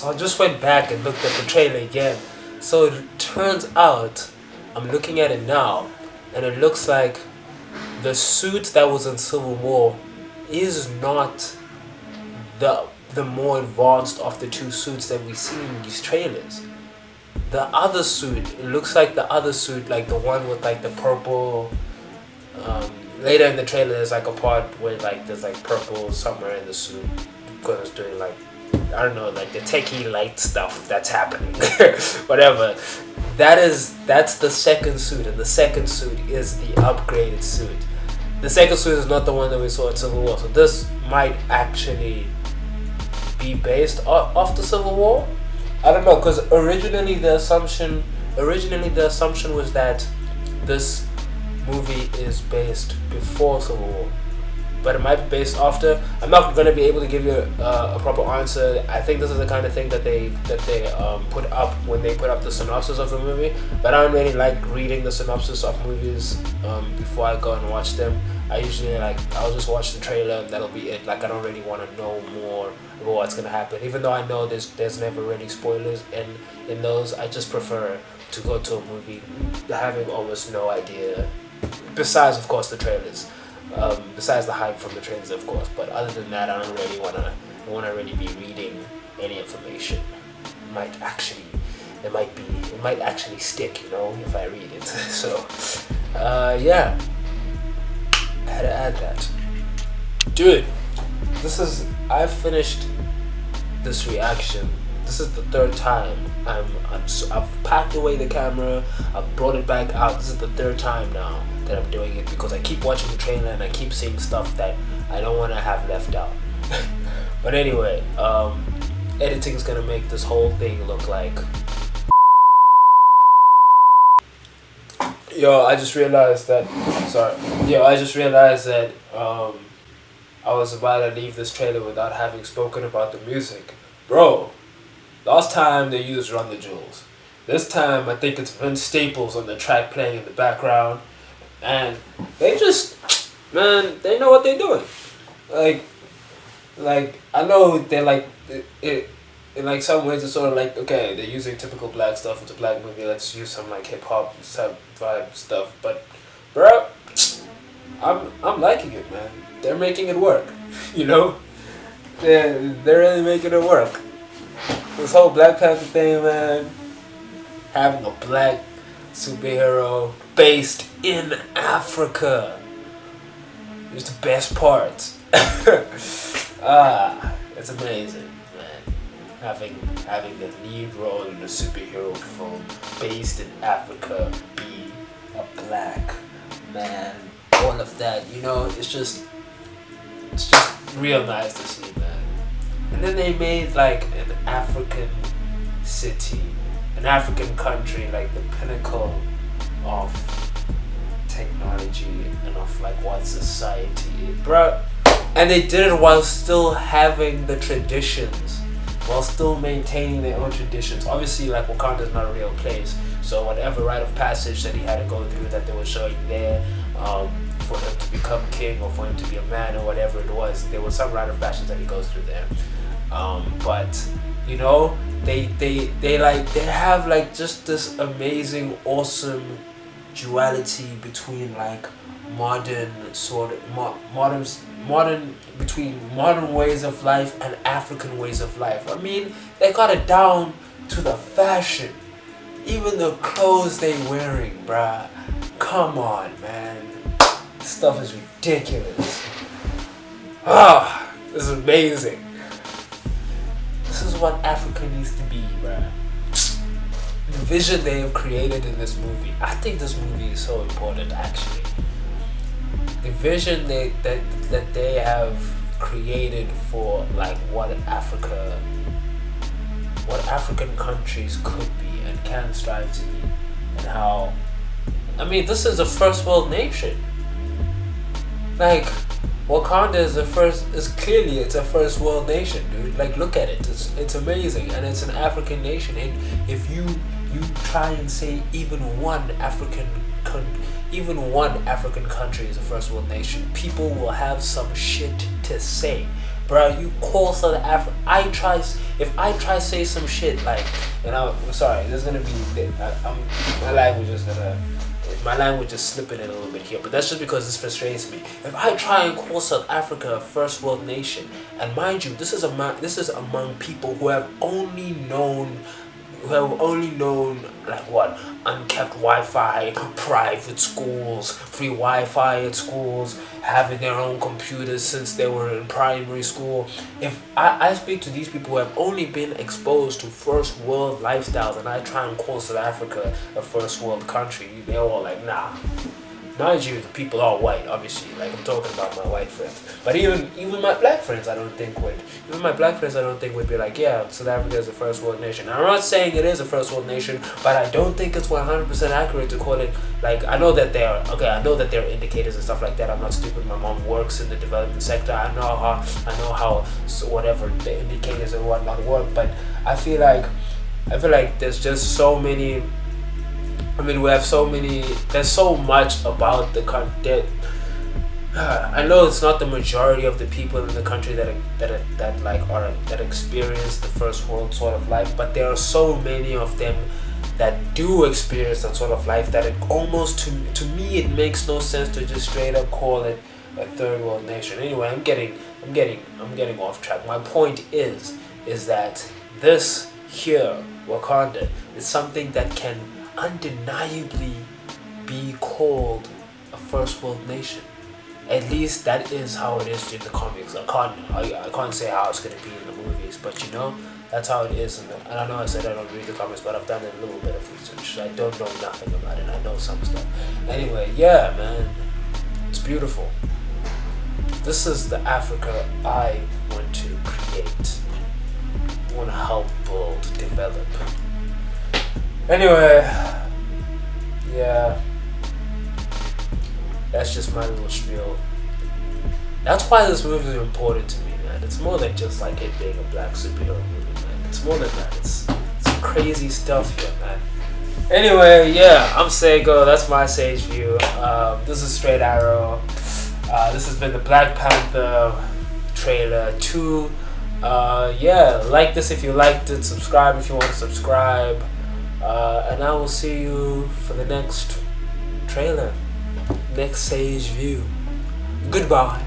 So I just went back and looked at the trailer again. So it turns out, I'm looking at it now, and it looks like the suit that was in Civil War is not the more advanced of the two suits that we see in these trailers. The other suit, it looks like the other suit, like the one with like the purple. Later in the trailer, there's like a part where like there's like purple somewhere in the suit because it's doing like, I don't know, like the techie light stuff that's happening. Whatever. That's the second suit, and the second suit is the upgraded suit. The second suit is not the one that we saw in Civil War, so this might actually be based off the Civil War. I don't know, because originally the assumption was that this movie is based before Civil War, but it might be based after. I'm not going to be able to give you a proper answer. I think this is the kind of thing that they put up when they put up the synopsis of the movie, but I don't really like reading the synopsis of movies before I go and watch them. I usually I'll just watch the trailer and that'll be it. Like, I don't really want to know more about what's going to happen, even though I know there's never really spoilers in those. I just prefer to go to a movie having almost no idea, besides of course the trailers. Besides the hype from the trailers, of course, but other than that, I don't really want to really be reading any information. It might actually stick, you know, if I read it. So, yeah, I had to add that. Dude, I've finished this reaction. This is the third time. I've packed away the camera. I've brought it back out. This is the third time now that I'm doing it because I keep watching the trailer and I keep seeing stuff that I don't want to have left out. But anyway, editing is gonna make this whole thing look like. I just realized that I was about to leave this trailer without having spoken about the music. Bro, last time they used Run the Jewels. This time I think it's Vince Staples on the track playing in the background. And they know what they're doing. Like I know they're like it in like some ways. It's sort of like, okay, they're using typical black stuff. It's a black movie. Let's use some like hip hop vibe stuff. But bro, I'm liking it, man. They're making it work. You know, they're really making it work. This whole Black Panther thing, man. Having a black superhero based in Africa is the best part. It's amazing, man. Having the lead role in a superhero film based in Africa, be a black man, all of that, you know, it's just real nice to see, man. And then they made like an African city, an African country, like the pinnacle of technology and of like what society is, bro. And they did it while still having the traditions, while still maintaining their own traditions. Obviously, like, Wakanda is not a real place, so whatever rite of passage that he had to go through that they were showing there, for him to become king or for him to be a man or whatever it was, there was some rite of passage that he goes through there. But you know, they have like just this amazing, awesome duality between like modern ways of life and African ways of life. I mean, they got it down to the fashion, even the clothes they wearing, bruh. Come on, man, this stuff is ridiculous. This is amazing. This is what Africa needs to be, bruh. The vision they have created in this movie. I think this movie is so important, actually. The vision that they have created for like what African countries could be and can strive to be, and how, I mean, this is a first world nation. Like, Wakanda is a first world nation, dude. Like, look at it. It's amazing, and it's an African nation. And if you try and say even one African country is a first world nation, people will have some shit to say. bro, you call South Africa. If I try say some shit like, and I'm sorry, there's gonna be, my language is slipping in a little bit here, but that's just because this frustrates me. If I try and call South Africa a first world nation, and mind you, this is among people who have only known like what, unkept Wi-Fi, private schools, free Wi-Fi at schools, having their own computers since they were in primary school. If I speak to these people who have only been exposed to first world lifestyles, and I try and call South Africa a first world country, they're all like, nah. Mind you, the people are white, obviously. Like, I'm talking about my white friends. But even my black friends, I don't think would be like, yeah, South Africa is a first world nation. Now, I'm not saying it is a first world nation, but I don't think it's 100% accurate to call it. Like, I know that there are indicators and stuff like that. I'm not stupid. My mom works in the development sector. I know how whatever the indicators and whatnot work. But I feel like there's just so many. I mean, there's so much about the country. I know it's not the majority of the people in the country that experience the first world sort of life, but there are so many of them that do experience that sort of life that it almost, to me, it makes no sense to just straight up call it a third world nation. Anyway, I'm getting off track. My point is that this here, Wakanda, is something that can undeniably be called a first world nation. At least that is how it is in the comics. I can't say how it's going to be in the movies, but you know, that's how it is. And I know I said I don't read the comics, but I've done a little bit of research. I don't know nothing about it. I know some stuff. Anyway, yeah, man, it's beautiful. This is the Africa I want to create. I want to help build, develop. Anyway, yeah, that's just my little spiel. That's why this movie is important to me, man. It's more than just like it being a black superhero movie, man. It's more than that. It's crazy stuff here, man. Anyway, yeah, I'm SaGo. That's my SageView. This is Straight Arrow. This has been the Black Panther trailer 2. Yeah, like this if you liked it. Subscribe if you want to subscribe. And I will see you for the next trailer, next SageView. Goodbye.